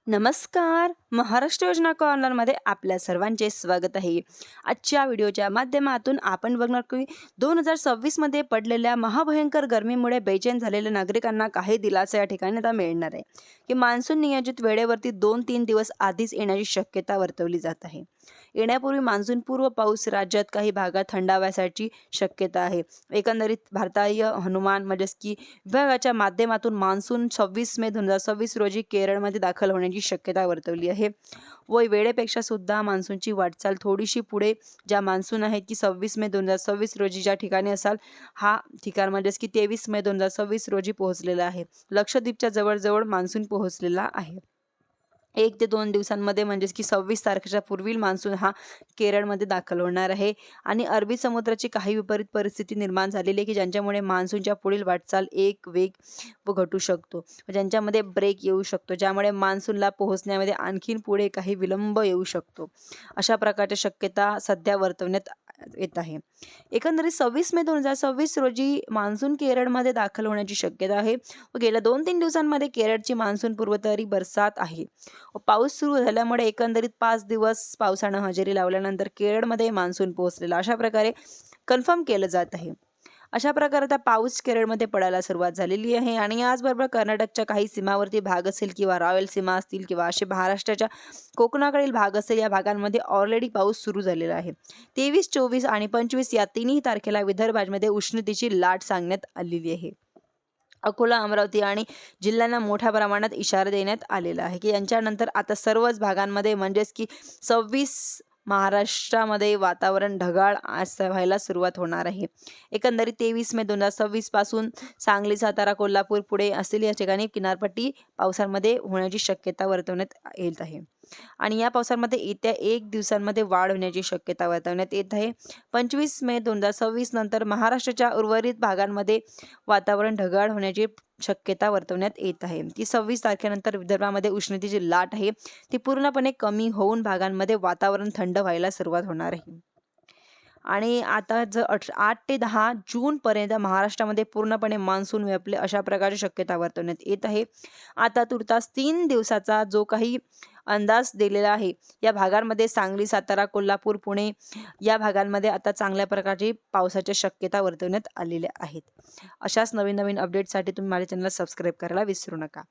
नमस्कार. महाराष्ट्र योजना कॉर्नरमध्ये आपल्या सर्वांचे स्वागत आहे. आजच्या व्हिडिओच्या माध्यमातून आपण बघणार की 2026 मध्ये पडलेल्या महाभयंकर गरमीमुळे बेचैन झालेल्या नागरिकांना काही दिलासा या ठिकाणी आता मिळणार आहे. की मान्सून नियोजित वेळेवरती 2-3 दिवस आधीच येण्याची शक्यता वर्तवली जात आहे. येण्यापूर्वी मान्सूनपूर्व पाऊस राज्यात काही भागात थंडाव्याची शक्यता आहे. एकंदरीत भारतीय हनुमान म्हणजेच की विभागाच्या माध्यमातून मान्सून 26 मे 2026 रोजी केरळमध्ये दाखल होण्याची शक्यता वर्तवली आहे. व वेळेपेक्षा सुद्धा मान्सूनची वाटचाल थोडीशी पुढे ज्या मान्सून आहे की 26 मे 2026 रोजी ज्या ठिकाणी असाल हा ठिकाण म्हणजेच की 23 मे 2026 रोजी पोहोचलेला आहे. लक्षद्वीपच्या जवळ मान्सून पोहोचलेला आहे. 1 ते 2 दिवसांमध्ये म्हणजेच की 26 तारखेच्या पूर्वी मान्सून हा केरळमध्ये दाखल होणार आहे आणि अरबी समुद्राची काही विपरीत परिस्थिती निर्माण झालेली आहे की ज्यांच्यामुळे मान्सूनच्या पुढील वाटचाल एक वेग व घटू शकतो. ज्यांच्यामध्ये ब्रेक येऊ शकतो, ज्यामुळे मान्सूनला पोहोचण्यामध्ये आणखीन पुढे काही विलंब येऊ शकतो. अशा प्रकारच्या शक्यता सध्या वर्तवण्यात येत आहे. एकंदरीत 26 मे 2026 रोजी मान्सून केरळमध्ये दाखल होण्याची शक्यता आहे व गेल्या 2-3 दिवसांमध्ये केरळची मान्सून पूर्वतयारी बरसात आहे. पाऊस सुरू झाल्यामुळे एकंदरीत 5 दिवस पावसानं हजेरी लावल्यानंतर केरळमध्ये मान्सून पोहोचलेला अशा प्रकारे कन्फर्म केलं जात आहे. अशा प्रकारे आता पाऊस केरळमध्ये पडायला सुरुवात झालेली आहे आणि याचबरोबर कर्नाटकच्या काही सीमावर्ती भाग असेल किंवा रायलसीमा असतील किंवा असे महाराष्ट्राच्या कोकणाकडील भाग असेल या भागांमध्ये ऑलरेडी पाऊस सुरू झालेला आहे. 23, 24 आणि 25 या तिन्ही तारखेला विदर्भामध्ये उष्णतेची लाट सांगण्यात आलेली आहे. अकोला, अमरावती आणि जिल्ह्यांना मोठ्या प्रमाणात इशारा देण्यात आलेला आहे की यांच्यानंतर आता सर्वच भागांमध्ये म्हणजेच की 26 महाराष्ट्रामध्ये वातावरण ढगाळ असं व्हायला सुरुवात होणार आहे. एकंदरीत 23 मे 2026 पासून सांगली, सातारा, कोल्हापूर पुढे असलेली या ठिकाणी किनारपट्टी पावसामध्ये होण्याची शक्यता वर्तवण्यात येत आहे. आणि या पावसामध्ये येत्या 1 दिवसांमध्ये वाढ होण्याची शक्यता वर्तवण्यात येत आहे. 25 मे 2026 नंतर महाराष्ट्राच्या उर्वरित भागांमध्ये वातावरण ढगाळ होण्याची शक्यता वर्तवण्यात येत आहे. ती 26 तारखेनंतर विदर्भामध्ये उष्णतेची लाट आहे ती पूर्णपणे कमी होऊन भागांमध्ये वातावरण थंड व्हायला सुरुवात होणार आहे. आणि आता जर 8 ते 10 जून पर्यंत महाराष्ट्रामध्ये पूर्णपणे मान्सून व्यापले अशा प्रकारची शक्यता वर्तवण्यात येत आहे. आता तुर्तास 3 दिवसाचा जो काही अंदाज दिलेला आहे या भागांमध्ये सांगली, सातारा, कोल्हापूर, पुणे या भागांमध्ये आता चांगल्या प्रकारची पावसाच्या शक्यता वर्तवण्यात आलेल्या आहेत. अशाच नवीन नवीन अपडेटसाठी तुम्ही माझ्या चॅनलला सबस्क्राईब करायला विसरू नका.